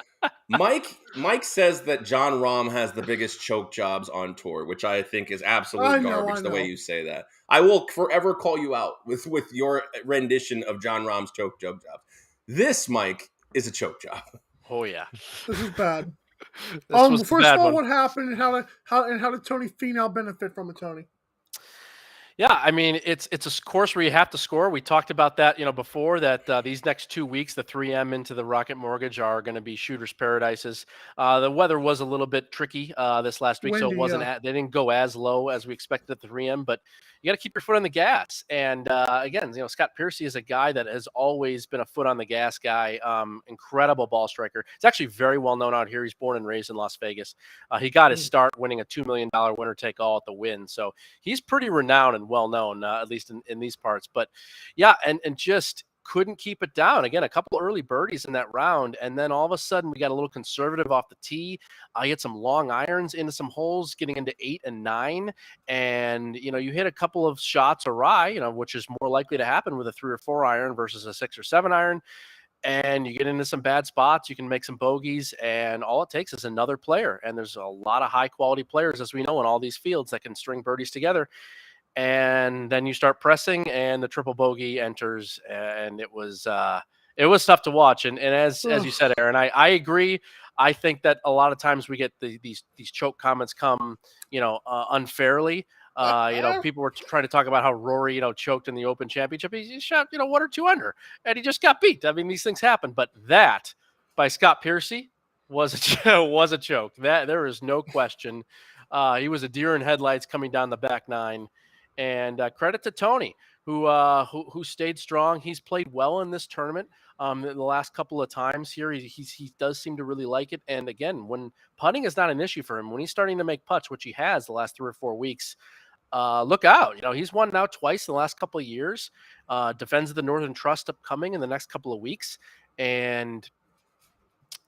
Mike says that John Rahm has the biggest choke jobs on tour, which I think is absolute garbage. The way you say that, I will forever call you out with your rendition of John Rahm's choke jobs. This, Mike, is a choke job. Oh yeah, this is bad. First of all, what happened and how did Tony Finau benefit from it, Tony? Yeah, I mean, it's a course where you have to score. We talked about that, before that these next 2 weeks, the 3M into the Rocket Mortgage are going to be shooters' paradises. The weather was a little bit tricky this last week, so it wasn't. They didn't go as low as we expected at the 3M, but you got to keep your foot on the gas. And again, Scott Piercy is a guy that has always been a foot on the gas guy. Incredible ball striker. He's actually very well known out here. He's born and raised in Las Vegas. He got his start winning a $2 million winner take all at the Wynn, so he's pretty renowned and well known, at least in these parts. But yeah, and just couldn't keep it down. Again, a couple early birdies in that round, and then all of a sudden we got a little conservative off the tee. He had some long irons into some holes, getting into 8 and 9, and you hit a couple of shots awry, which is more likely to happen with a 3 or 4 iron versus a 6 or 7 iron. And you get into some bad spots, you can make some bogeys, and all it takes is another player. And there's a lot of high quality players, as we know, in all these fields that can string birdies together. and then you start pressing, and the triple bogey enters, and it was tough to watch. And as you said, Aaron, I agree. I think that a lot of times we get these choke comments come, unfairly. People were trying to talk about how Rory, choked in the Open Championship. He shot, 1 or 2 under, and he just got beat. I mean, these things happen. But that by Scott Piercy was a choke. That there is no question. He was a deer in headlights coming down the back nine. And credit to Tony, who stayed strong. He's played well in this tournament. The last couple of times here, he does seem to really like it. And again, when putting is not an issue for him, when he's starting to make putts, which he has the last 3 or 4 weeks, look out. He's won now twice in the last couple of years. Defends the Northern Trust upcoming in the next couple of weeks, and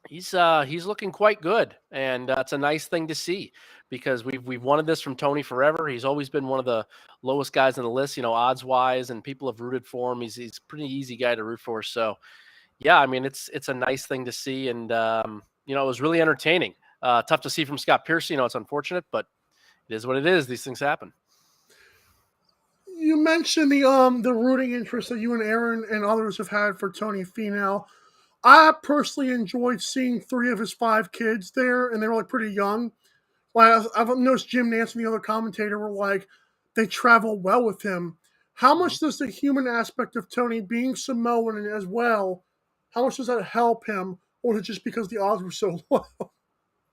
he's looking quite good. And it's a nice thing to see, because we've wanted this from Tony forever. He's always been one of the lowest guys on the list, odds wise, and people have rooted for him. He's a pretty easy guy to root for. So yeah, I mean, it's a nice thing to see. And it was really entertaining. Tough to see from Scott Piercy. It's unfortunate, but it is what it is. These things happen. You mentioned the rooting interest that you and Aaron and others have had for Tony Finau. I personally enjoyed seeing 3 of his 5 kids there, and they were pretty young. I've noticed Jim Nance and the other commentator were they travel well with him. How much does the human aspect of Tony being Samoan as well, how much does that help him, or is it just because the odds were so low?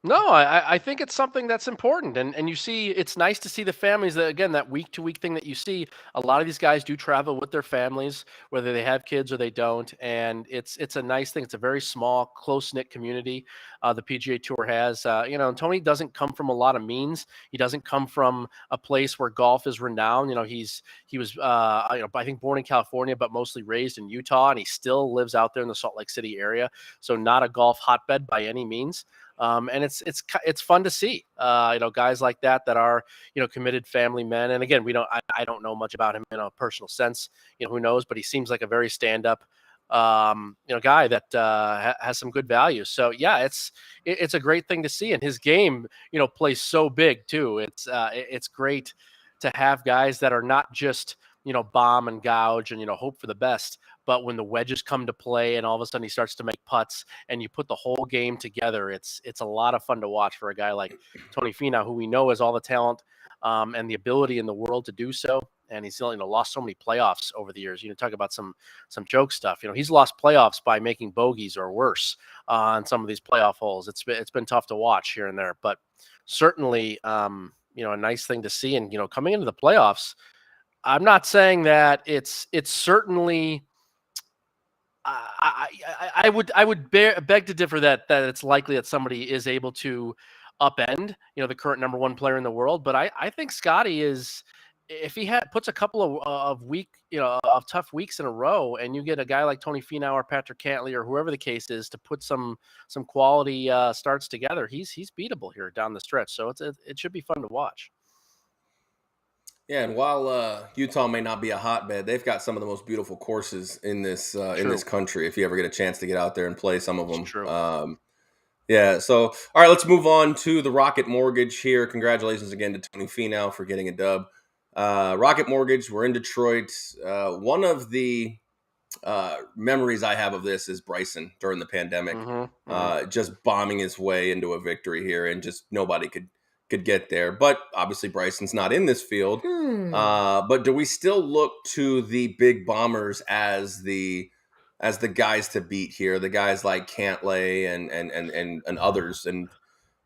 No, I think it's something that's important. And you see, it's nice to see the families that, again, that week-to-week thing that you see. A lot of these guys do travel with their families, whether they have kids or they don't. And it's a nice thing. It's a very small, close-knit community the PGA Tour has. And Tony doesn't come from a lot of means. He doesn't come from a place where golf is renowned. He was I think born in California, but mostly raised in Utah, and he still lives out there in the Salt Lake City area. So not a golf hotbed by any means. And it's fun to see, guys like that are, committed family men. And again, I don't know much about him in a personal sense, who knows, but he seems like a very stand-up, guy that has some good values. So yeah, it's a great thing to see. And his game, plays so big too. It's great to have guys that are not just, bomb and gouge and, hope for the best. But when the wedges come to play and all of a sudden he starts to make putts and you put the whole game together, it's a lot of fun to watch for a guy like Tony Finau, who we know has all the talent and the ability in the world to do so. And he's lost so many playoffs over the years. Talk about some joke stuff. He's lost playoffs by making bogeys or worse on some of these playoff holes. It's been tough to watch here and there, but certainly a nice thing to see. And coming into the playoffs, I'm not saying that it's certainly. I would beg to differ that it's likely that somebody is able to upend, the current number 1 player in the world. But I think Scotty is, if he puts a couple of tough weeks in a row, and you get a guy like Tony Finau or Patrick Cantlay or whoever the case is to put some quality starts together, he's beatable here down the stretch. So it should be fun to watch. Yeah, and while Utah may not be a hotbed, they've got some of the most beautiful courses in this country. If you ever get a chance to get out there and play some of them, true. Yeah. So, all right, let's move on to the Rocket Mortgage here. Congratulations again to Tony Finau for getting a dub. Rocket Mortgage, we're in Detroit. One of the memories I have of this is Bryson during the pandemic, just bombing his way into a victory here, and just nobody could get there. But obviously Bryson's not in this field. But do we still look to the big bombers as the guys to beat here, the guys like Cantlay and others? And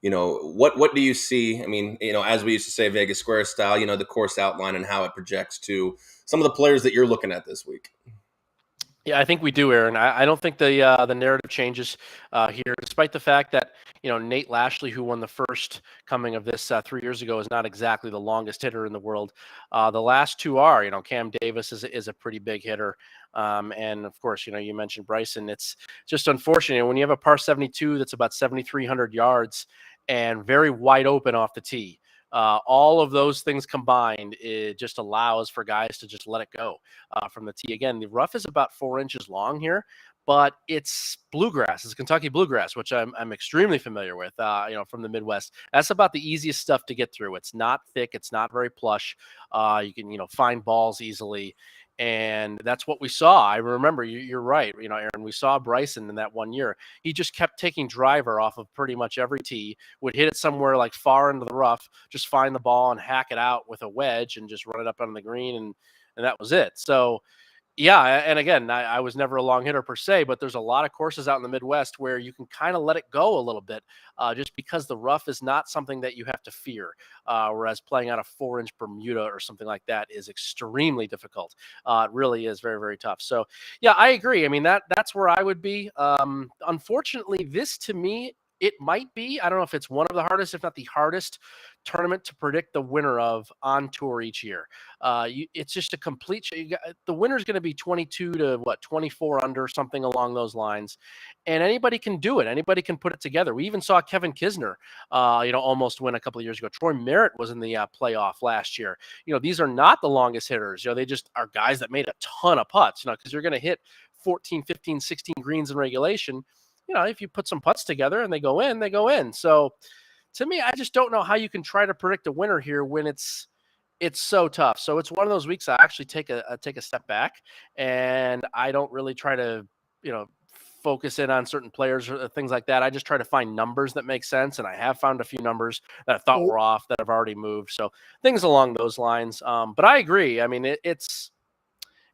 what do you see? I mean, as we used to say, Vegas Square style, the course outline and how it projects to some of the players that you're looking at this week. Yeah, I think we do, Aaron. I don't think the narrative changes here, despite the fact that Nate Lashley, who won the first coming of this 3 years ago, is not exactly the longest hitter in the world. The last 2 are. Cam Davis is a pretty big hitter, and of course, you mentioned Bryson. It's just unfortunate when you have a par 72 that's about 7,300 yards and very wide open off the tee. All of those things combined, it just allows for guys to just let it go from the tee. Again, the rough is about 4 inches long here, but it's bluegrass. It's Kentucky bluegrass, which I'm extremely familiar with, from the Midwest. That's about the easiest stuff to get through. It's not thick. It's not very plush. You can, find balls easily. And that's what we saw. I remember you're right. Aaron, we saw Bryson in that one year. He just kept taking driver off of pretty much every tee, would hit it somewhere like far into the rough, just find the ball and hack it out with a wedge and just run it up on the green. And that was it. So, yeah, and again, I was never a long hitter per se, but there's a lot of courses out in the Midwest where you can kind of let it go a little bit, just because the rough is not something that you have to fear. Whereas playing on a 4-inch Bermuda or something like that is extremely difficult. It really is very, very tough. So, yeah, I agree. I mean, that's where I would be. Unfortunately, this to me, it might be, I don't know if it's one of the hardest, if not the hardest tournament to predict the winner of on tour each year. It's just a complete, the winner's going to be 22 to 24 under, something along those lines. And anybody can do it. Anybody can put it together. We even saw Kevin Kisner, almost win a couple of years ago. Troy Merritt was in the playoff last year. These are not the longest hitters. They just are guys that made a ton of putts, because you're going to hit 14, 15, 16 greens in regulation. If you put some putts together and they go in, they go in. So to me, I just don't know how you can try to predict a winner here when it's so tough. So it's one of those weeks I actually take a step back, and I don't really try to, focus in on certain players or things like that. I just try to find numbers that make sense. And I have found a few numbers that I thought were off that have already moved. So things along those lines. But I agree. I mean,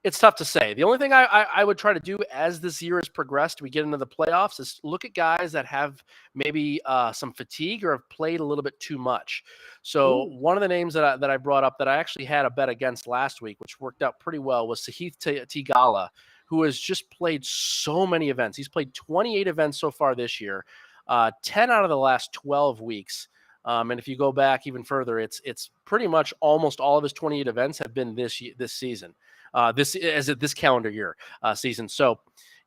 it's tough to say. The only thing I would try to do as this year has progressed, we get into the playoffs, is look at guys that have maybe some fatigue or have played a little bit too much. So one of the names that I brought up that I actually had a bet against last week, which worked out pretty well, was Sahith Theegala, who has just played so many events. He's played 28 events so far this year, 10 out of the last 12 weeks. And if you go back even further, it's pretty much almost all of his 28 events have been this season. This calendar year season. So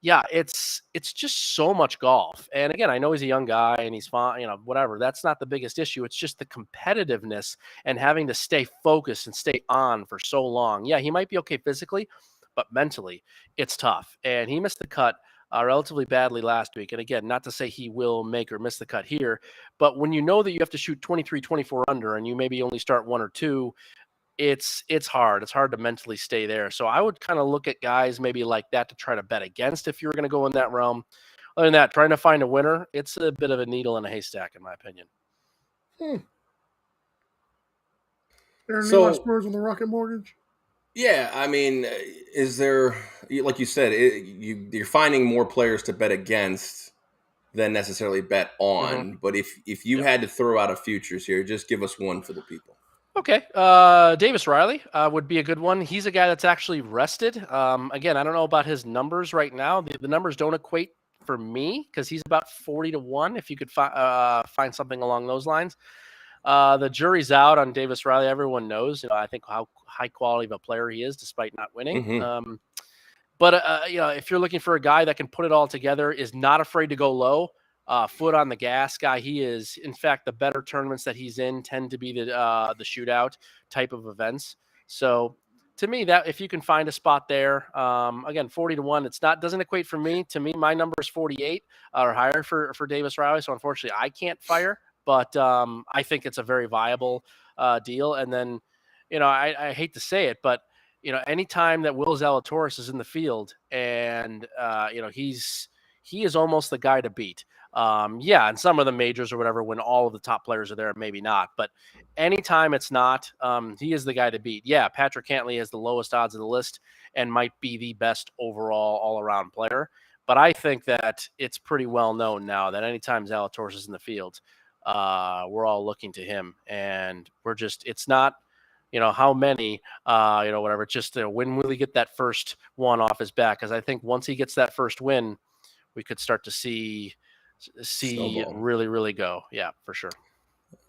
yeah, it's just so much golf. And again, I know he's a young guy and he's fine, whatever. That's not the biggest issue. It's just the competitiveness and having to stay focused and stay on for so long. Yeah, he might be okay physically, but mentally it's tough. And he missed the cut relatively badly last week. And again, not to say he will make or miss the cut here, but when you know that you have to shoot 23, 24 under and you maybe only start 1 or 2, it's hard. It's hard to mentally stay there. So I would kind of look at guys maybe like that to try to bet against if you were going to go in that realm. Other than that, trying to find a winner, it's a bit of a needle in a haystack, in my opinion. Aaron, any last words on the Rocket Mortgage? Yeah, I mean, is there, like you said, you're finding more players to bet against than necessarily bet on. Mm-hmm. But if you had to throw out a futures here, just give us one for the people. Okay. Davis Riley would be a good one. He's a guy that's actually rested. Again, I don't know about his numbers right now. The numbers don't equate for me because he's about 40 to 1. If you could find something along those lines. The jury's out on Davis Riley. Everyone knows, I think how high quality of a player he is despite not winning. Mm-hmm. But if you're looking for a guy that can put it all together, is not afraid to go low, foot on the gas guy, he is. In fact, the better tournaments that he's in tend to be the shootout type of events. So to me, that if you can find a spot there, again, 40 to 1, doesn't equate for me. To me, my number is 48 or higher for Davis Riley. So unfortunately, I can't fire. But I think it's a very viable deal. And then, I hate to say it, but, anytime that Will Zalatoris is in the field and, he is almost the guy to beat. And some of the majors or whatever, when all of the top players are there, maybe not. But anytime it's not, he is the guy to beat. Yeah, Patrick Cantlay has the lowest odds of the list and might be the best overall all-around player. But I think that it's pretty well known now that anytime Zalatoris is in the field, we're all looking to him, and it's not, how many, whatever, it's just when will he get that first one off his back? Because I think once he gets that first win, we could start to see really, really go. Yeah, for sure.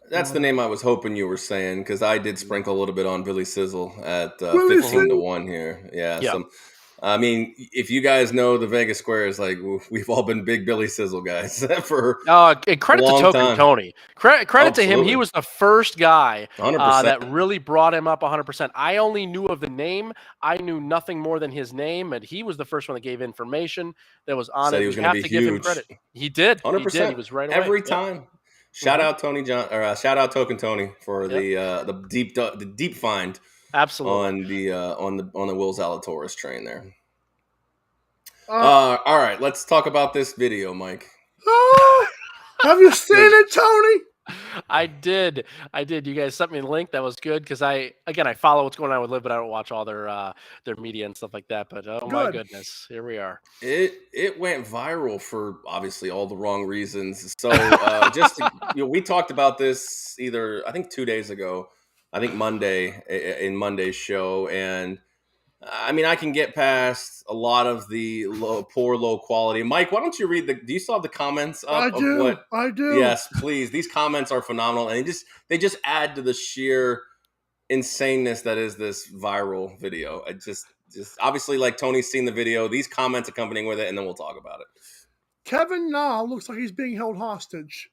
That's the name I was hoping you were saying, because I did sprinkle a little bit on Billy Sizzle at 15 to 1 here. Yeah. I mean, if you guys know the Vegas Squares, like we've all been big Billy Sizzle guys for and credit a to long Token time. Tony. Credit to him. He Absolutely. was the first guy 100%. that really brought him up 100%. I only knew of the name. I knew nothing more than his name, and he was the first one that gave information that was on Said it. he was We going to have be to give him huge. credit. He did. 100%. He did. He was right away. Every Yep. time. Shout out Tony John, or shout out Token Tony for Yep. the deep find. Absolutely. on the Will Zalatoris train there. Uh, All right, let's talk about this video, Mike. Have you seen it, Tony? I did. You guys sent me a link. That was good because I follow what's going on with Liv, but I don't watch all their media and stuff like that. But my goodness, here we are. It went viral for obviously all the wrong reasons. So we talked about this either I think 2 days ago, I think Monday in Monday's show, and I mean I can get past a lot of the poor low quality. Mike, why don't you read do you still have the comments up? I do. Yes, please. These comments are phenomenal, and they just add to the sheer insaneness that is this viral video. I just obviously, like Tony's seen the video, these comments accompanying with it, and then we'll talk about it. Kevin Na looks like he's being held hostage.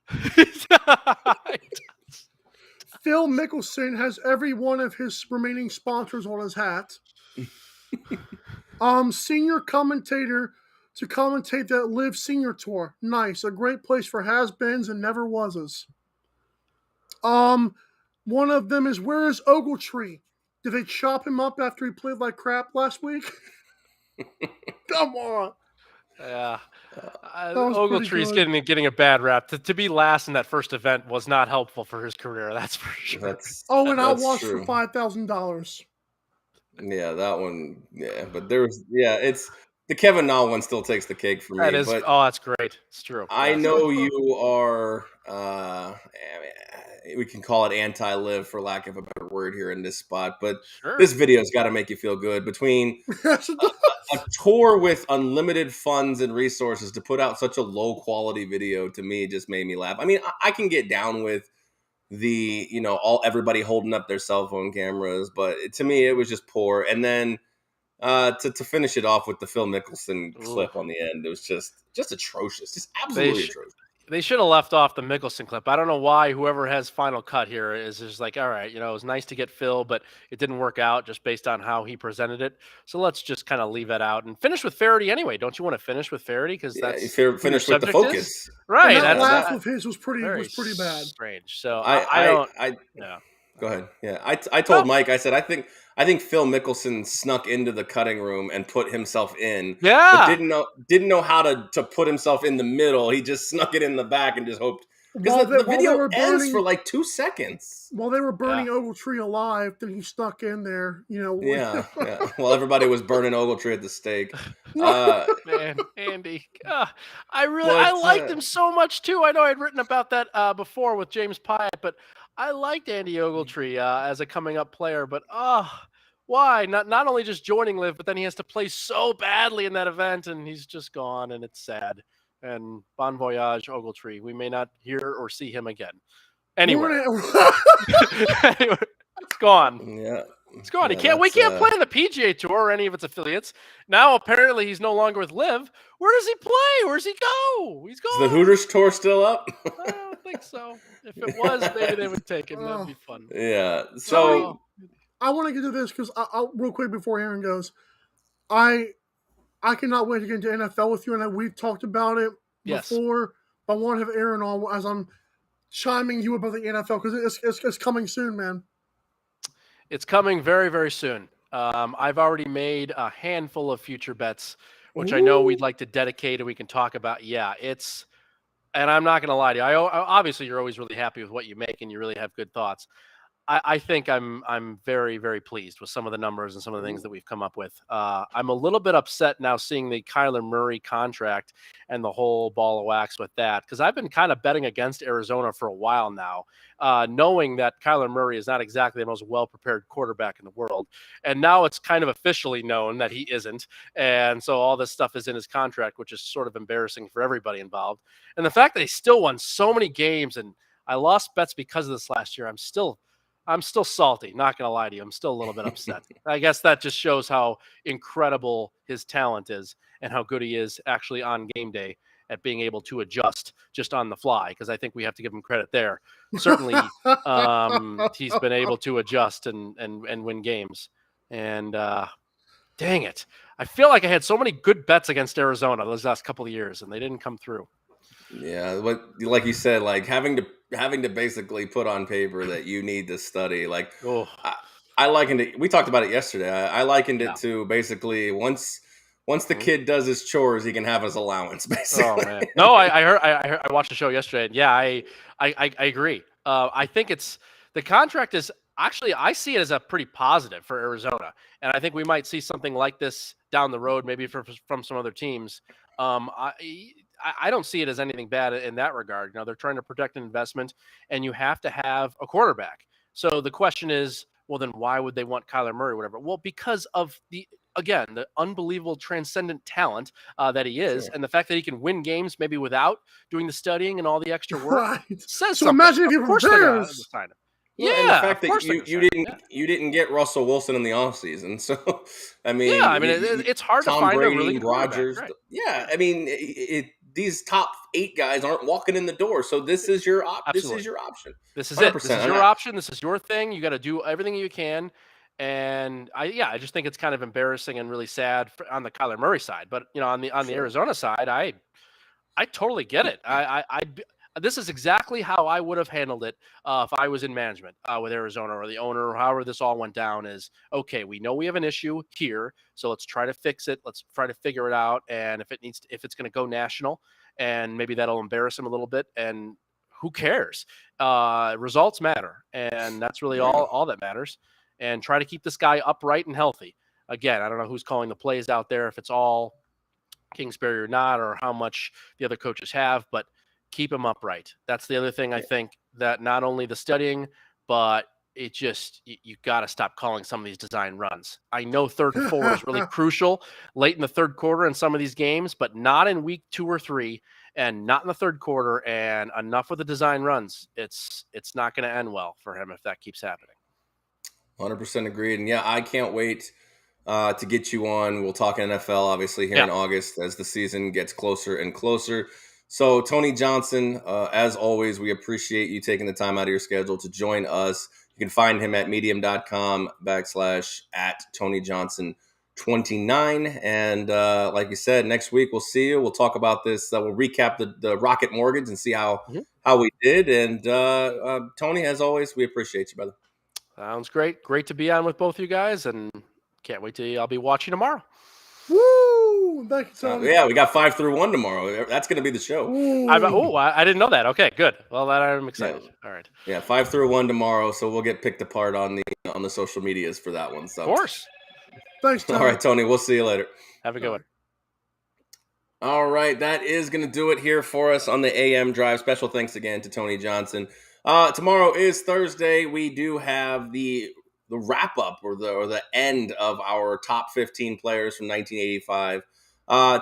Phil Mickelson has every one of his remaining sponsors on his hat. Senior commentator to commentate that Live Senior Tour. Nice. A great place for has-beens and never wases. One of them is, where is Ogletree? Did they chop him up after he played like crap last week? Come on. Yeah. Ogletree's getting a bad rap. To be last in that first event was not helpful for his career, that's for sure. I watched for $5,000. Yeah, that one. Yeah, but it's the Kevin Na one still takes the cake for me. That's great. It's true. I know you are. We can call it anti-live for lack of a better word here in this spot, but This video's got to make you feel good. Between a tour with unlimited funds and resources to put out such a low quality video, to me, just made me laugh. I mean, I can get down with the everybody holding up their cell phone cameras, but to me it was just poor. And then to finish it off with the Phil Mickelson clip on the end, it was just atrocious, just absolutely atrocious. They should have left off the Mickelson clip. I don't know why whoever has final cut here is just like, all right, it was nice to get Phil, but it didn't work out just based on how he presented it. So let's just kind of leave that out and finish with Faraday anyway. Don't you want to finish with Faraday? Because that's finish with the focus, right? And that laugh of his was pretty bad. Strange. So I don't. Yeah. Go ahead. Yeah, I told Mike. I said I think Phil Mickelson snuck into the cutting room and put himself in. Yeah, but didn't know how to put himself in the middle. He just snuck it in the back and just hoped. Because the video ends for like 2 seconons. While they were burning Ogletree alive, then he stuck in there. Yeah. While everybody was burning Ogletree at the stake. Man, Andy, I liked him so much too. I know I'd written about that before with James Pyatt, but I liked Andy Ogletree as a coming up player. But why? Not only just joining Liv, but then he has to play so badly in that event, and he's just gone, and it's sad. And bon voyage, Ogletree. We may not hear or see him again. Anyway, it's gone. Yeah, it's gone. We can't play on the PGA Tour or any of its affiliates. Now apparently he's no longer with Liv. Where does he play? Where does he go? He's gone. Is the Hooters tour still up? I don't think so. If it was, maybe they would take him. That'd be fun. Yeah. So I want to get to this because I'll real quick before Aaron goes. I cannot wait to get into NFL with you, and we've talked about it before. But I want to have Aaron on as I'm chiming you about the NFL because it's coming soon, man. It's coming very, very soon. I've already made a handful of future bets, which I know we'd like to dedicate and we can talk about. Yeah, and I'm not going to lie to you. Obviously, you're always really happy with what you make and you really have good thoughts. I think I'm very, very pleased with some of the numbers and some of the things that we've come up with. I'm a little bit upset now seeing the Kyler Murray contract and the whole ball of wax with that, because I've been kind of betting against Arizona for a while now, knowing that Kyler Murray is not exactly the most well-prepared quarterback in the world. And now it's kind of officially known that he isn't. And so all this stuff is in his contract, which is sort of embarrassing for everybody involved. And the fact that he still won so many games, and I lost bets because of this last year, I'm still I'm still salty. Not going to lie to you. I'm still a little bit upset. I guess that just shows how incredible his talent is and how good he is actually on game day at being able to adjust just on the fly. Because I think we have to give him credit there. Certainly, he's been able to adjust and win games. And dang it, I feel like I had so many good bets against Arizona those last couple of years, and they didn't come through. Yeah, but like you said, like having to basically put on paper that you need to study. Like I likened it. We talked about it yesterday. I likened it to basically once the kid does his chores, he can have his allowance. Basically. Oh man, no, I heard. I watched the show yesterday, and yeah, I agree. I think it's the contract is actually I see it as a pretty positive for Arizona, and I think we might see something like this down the road, maybe from some other teams. I don't see it as anything bad in that regard. You know, they're trying to protect an investment, and you have to have a quarterback. So the question is, well, then why would they want Kyler Murray or whatever? Well, because of the unbelievable transcendent talent that he is, and the fact that he can win games maybe without doing the studying and all the extra work. Right. Says so something. imagine if he Of course they're gonna prepares. sign him. Yeah, Yeah, and the fact of course that you didn't get Russell Wilson in the offseason. So, I mean, yeah, I mean, it's hard Tom to find Brady, a really good Rodgers. quarterback, right? Yeah, I mean, these top 8 guys aren't walking in the door. So this is your This is your option. This is 100%. it. This is your option. This is your thing. You got to do everything you can. And I just think it's kind of embarrassing and really sad on the Kyler Murray side. But you know, on the Arizona side, I totally get it. This is exactly how I would have handled it if I was in management with Arizona or the owner or however this all went down. Is okay. We know we have an issue here, so let's try to fix it. Let's try to figure it out. And if it's going to go national, and maybe that'll embarrass him a little bit. And who cares? Results matter, and that's really all that matters. And try to keep this guy upright and healthy. Again, I don't know who's calling the plays out there, if it's all Kingsbury or not, or how much the other coaches have, but keep him upright. That's the other thing I think, that not only the studying, but it just, you got to stop calling some of these design runs. I know 3rd and 4 is really crucial late in the 3rd quarter in some of these games, but not in week 2 or 3, and not in the 3rd quarter, and enough with the design runs. It's not going to end well for him if that keeps happening. 100% agreed. And yeah, I can't wait to get you on. We'll talk NFL obviously here in August as the season gets closer and closer. So Tony Johnson, as always, we appreciate you taking the time out of your schedule to join us. You can find him at medium.com/@TonyJohnson29. And like you said, next week we'll see you. We'll talk about this. We'll recap the Rocket Mortgage and see how we did. And Tony, as always, we appreciate you, brother. Sounds great. Great to be on with both you guys, and can't wait to. I'll be watching tomorrow. Woo! Thank you, Tony. Yeah, we got 5 through 1 tomorrow. That's going to be the show. I didn't know that. Okay, good. Well, that I'm excited. Yeah. All right. Yeah, 5 through 1 tomorrow. So we'll get picked apart on the social medias for that one. So. Of course. Thanks, Tony. All right, Tony. We'll see you later. Have a good one. All right, that is going to do it here for us on the AM Drive. Special thanks again to Tony Johnson. Tomorrow is Thursday. We do have the wrap up or the end of our top 15 players from 1985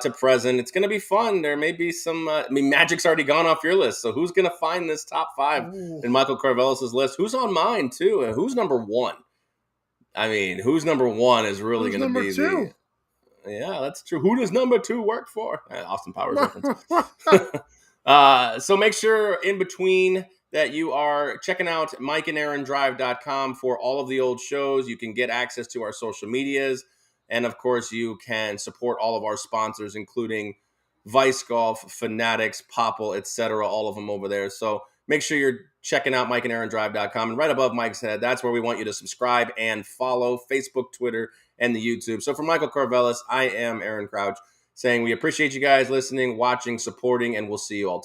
to present. It's going to be fun. There may be some. Magic's already gone off your list. So who's going to find this top 5 in Michael Carvelis' list? Who's on mine too? And who's number 1? I mean, who's number 1 is really going to be 2? Yeah, that's true. Who does number 2 work for? Austin Powers reference. So make sure in between that you are checking out MikeandAaronDrive.com for all of the old shows. You can get access to our social medias. And, of course, you can support all of our sponsors, including Vice Golf, Fanatics, Popple, etc., all of them over there. So make sure you're checking out MikeandAaronDrive.com. And right above Mike's head, that's where we want you to subscribe and follow Facebook, Twitter, and the YouTube. So for Michael Carvelis, I am Aaron Crouch, saying we appreciate you guys listening, watching, supporting, and we'll see you all tomorrow.